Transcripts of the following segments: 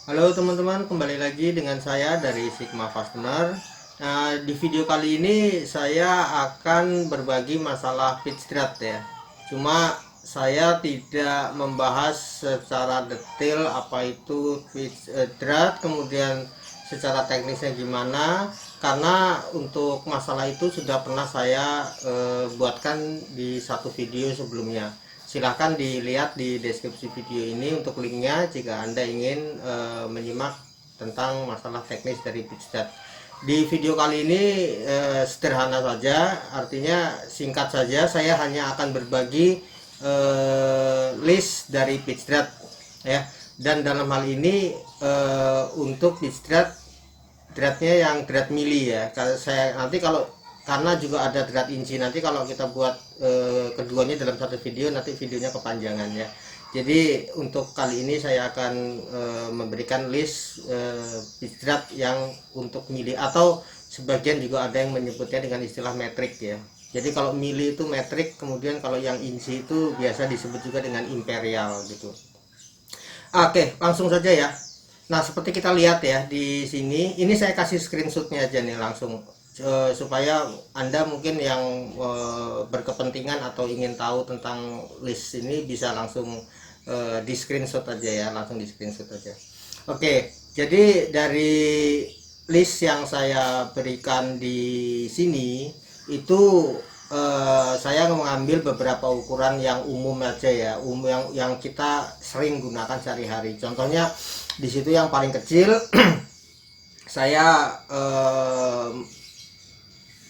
Halo teman-teman, kembali lagi dengan saya dari Sigma Fastener. Nah, di video kali ini saya akan berbagi masalah pitch draft ya. Cuma saya tidak membahas secara detail apa itu pitch draft, kemudian secara teknisnya gimana, karena untuk masalah itu sudah pernah saya buatkan di satu video sebelumnya. Silahkan dilihat di deskripsi video ini untuk linknya jika Anda ingin menyimak tentang masalah teknis dari pitch draft. Di video kali ini sederhana saja, artinya singkat saja. Saya hanya akan berbagi list dari pitch draft ya. Dan dalam hal ini untuk pitch draftnya yang draft mili ya. Saya nanti kalau karena juga ada draft inci, nanti kalau kita buat keduanya dalam satu video nanti videonya kepanjangan ya. Jadi untuk kali ini saya akan memberikan list pitch draft yang untuk mili, atau sebagian juga ada yang menyebutnya dengan istilah metrik ya. Jadi kalau mili itu metrik, kemudian kalau yang inci itu biasa disebut juga dengan imperial gitu. Oke, langsung saja ya. Nah, seperti kita lihat ya di sini, ini saya kasih screenshotnya aja nih langsung supaya Anda mungkin yang berkepentingan atau ingin tahu tentang list ini bisa langsung di screenshot aja ya, langsung di screenshot aja. Oke, jadi dari list yang saya berikan di sini itu saya mengambil beberapa ukuran yang umum aja ya, yang kita sering gunakan sehari-hari. Contohnya di situ yang paling kecil saya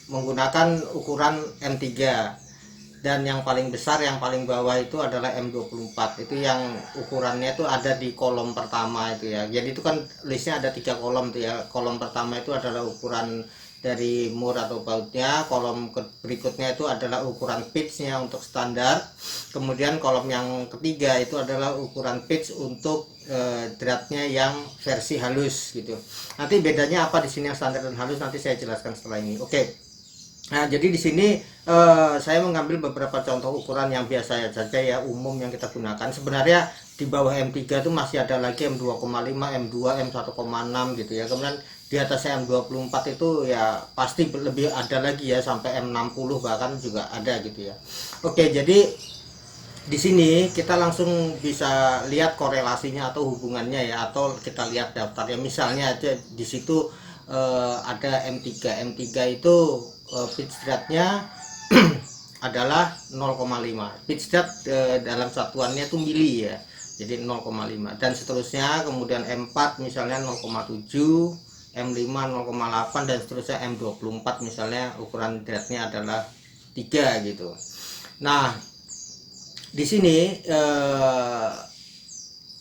menggunakan ukuran M3, dan yang paling besar yang paling bawah itu adalah M24. Itu yang ukurannya itu ada di kolom pertama itu ya. Jadi itu kan listnya ada 3 kolom tuh ya. Kolom pertama itu adalah ukuran dari mur atau bautnya, kolom berikutnya itu adalah ukuran pitchnya untuk standar, kemudian kolom yang ketiga itu adalah ukuran pitch untuk draftnya yang versi halus gitu. Nanti bedanya apa di sini yang standar dan halus nanti saya jelaskan setelah ini. Oke. Nah, jadi di sini saya mengambil beberapa contoh ukuran yang biasa saja ya, umum yang kita gunakan. Sebenarnya di bawah M3 itu masih ada lagi M2,5, M2, M1,6 gitu ya. Kemudian di atasnya M24 itu ya pasti lebih ada lagi ya, sampai M60 bahkan juga ada gitu ya. Oke, jadi di sini kita langsung bisa lihat korelasinya atau hubungannya ya, atau kita lihat daftarnya. Misalnya aja di situ ada M3. M3 itu pitch draftnya adalah 0,5. Pitch draft dalam satuannya itu mili ya, jadi 0,5 dan seterusnya. Kemudian M4 misalnya 0,7, M5 0,8 dan seterusnya. M24 misalnya ukuran draftnya adalah 3 gitu. Nah, di sini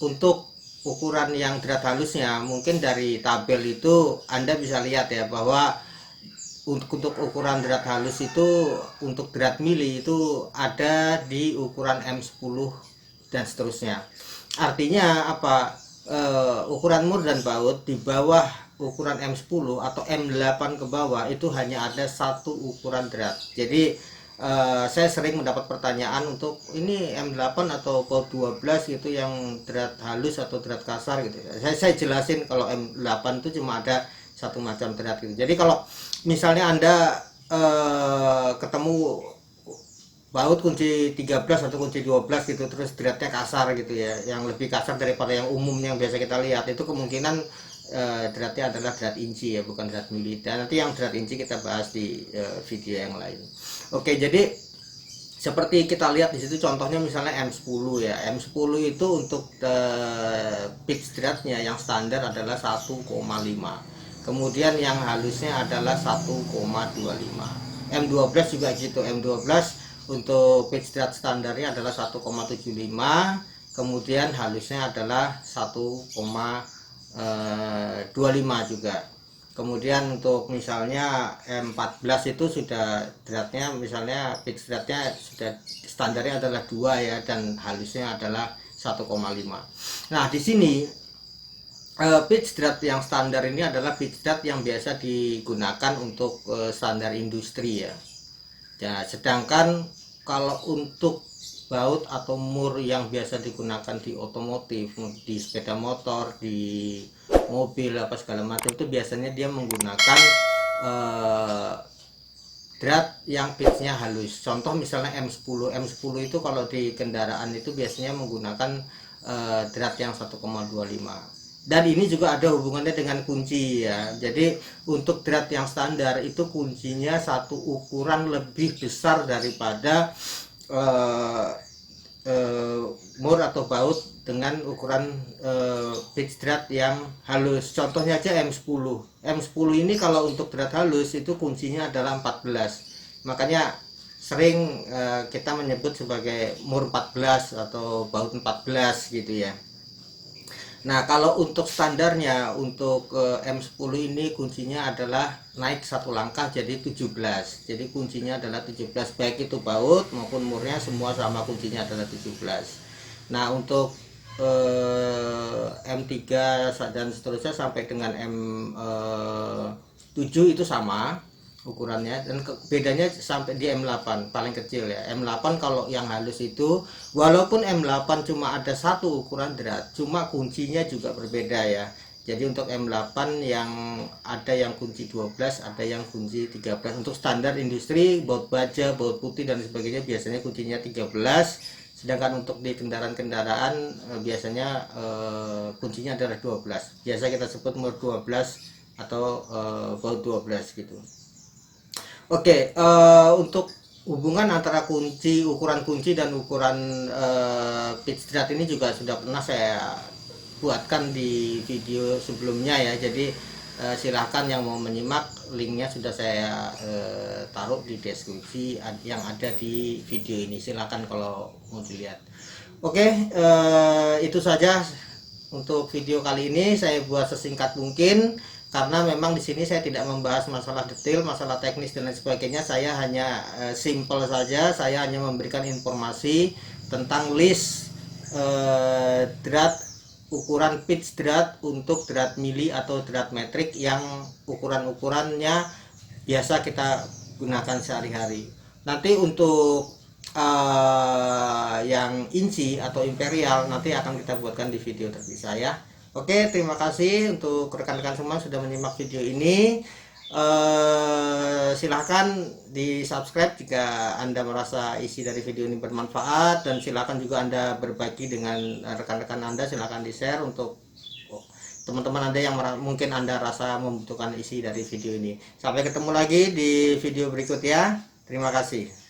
untuk ukuran yang draft halusnya, mungkin dari tabel itu Anda bisa lihat ya, bahwa untuk ukuran draft halus itu untuk draft mili itu ada di ukuran M10 dan seterusnya. Artinya apa? Ukuran mur dan baut di bawah ukuran M10 atau M8 ke bawah itu hanya ada satu ukuran draft. Jadi saya sering mendapat pertanyaan untuk ini M8 atau baut 12 gitu yang draft halus atau draft kasar gitu. Saya jelasin kalau M8 itu cuma ada satu macam draft gitu. Jadi kalau misalnya Anda ketemu baut kunci 13 atau kunci 12 gitu, terus draftnya kasar gitu ya, yang lebih kasar daripada yang umum yang biasa kita lihat, itu kemungkinan draftnya adalah draft inci ya, bukan draft mili. Dan nanti yang draft inci kita bahas di video yang lain. Oke, jadi seperti kita lihat di situ contohnya misalnya M10 ya. M10 itu untuk pitch draftnya yang standar adalah 1,5. Kemudian yang halusnya adalah 1,25. M12 juga gitu. M12 untuk pitch draft standarnya adalah 1,75. Kemudian halusnya adalah 1,25 juga. Kemudian untuk misalnya M14 itu sudah draftnya, misalnya pitch draftnya sudah standarnya adalah 2 ya, dan halusnya adalah 1,5. Nah, di sini pitch draft yang standar ini adalah pitch draft yang biasa digunakan untuk standar industri ya. Ya, sedangkan kalau untuk baut atau mur yang biasa digunakan di otomotif, di sepeda motor, di mobil apa segala macam, itu biasanya dia menggunakan drat yang pitchnya halus. Contoh misalnya M10 itu kalau di kendaraan itu biasanya menggunakan drat yang 1,25. Dan ini juga ada hubungannya dengan kunci ya. Jadi untuk drat yang standar itu kuncinya satu ukuran lebih besar daripada mur atau baut dengan ukuran pitch drat yang halus. Contohnya aja M10. M10 ini kalau untuk drat halus itu kuncinya adalah 14. Makanya sering kita menyebut sebagai mur 14 atau baut 14 gitu ya. Nah, kalau untuk standarnya untuk M10 ini kuncinya adalah naik satu langkah jadi 17. Jadi kuncinya adalah 17, baik itu baut maupun murnya semua sama, kuncinya adalah 17. Nah, untuk M3 dan seterusnya sampai dengan M7 itu sama ukurannya, dan bedanya sampai di M8 paling kecil ya. M8 kalau yang halus itu walaupun M8 cuma ada satu ukuran drat, cuma kuncinya juga berbeda ya. Jadi untuk M8 yang ada yang kunci 12, ada yang kunci 13. Untuk standar industri baut baja, baut putih dan sebagainya biasanya kuncinya 13. Sedangkan untuk di kendaraan-kendaraan biasanya kuncinya adalah 12. Biasa kita sebut mur 12 atau baut 12 gitu. Oke, untuk hubungan antara kunci, ukuran kunci dan ukuran pitch drat ini juga sudah pernah saya buatkan di video sebelumnya ya. Jadi silahkan yang mau menyimak, linknya sudah saya taruh di deskripsi yang ada di video ini. Silahkan kalau mau dilihat. Oke, itu saja untuk video kali ini. Saya buat sesingkat mungkin karena memang di sini saya tidak membahas masalah detail, masalah teknis dan lain sebagainya. Saya hanya simple saja. Saya hanya memberikan informasi tentang list drat, ukuran pitch drat untuk drat mili atau drat metrik yang ukurannya biasa kita gunakan sehari-hari. Nanti untuk yang inci atau imperial nanti akan kita buatkan di video terpisah ya. Oke, terima kasih untuk rekan-rekan semua sudah menyimak video ini. Silahkan di subscribe jika Anda merasa isi dari video ini bermanfaat, dan silahkan juga Anda berbagi dengan rekan-rekan Anda. Silahkan di share untuk teman-teman Anda yang mungkin Anda rasa membutuhkan isi dari video ini. Sampai ketemu lagi di video berikut ya. Terima kasih.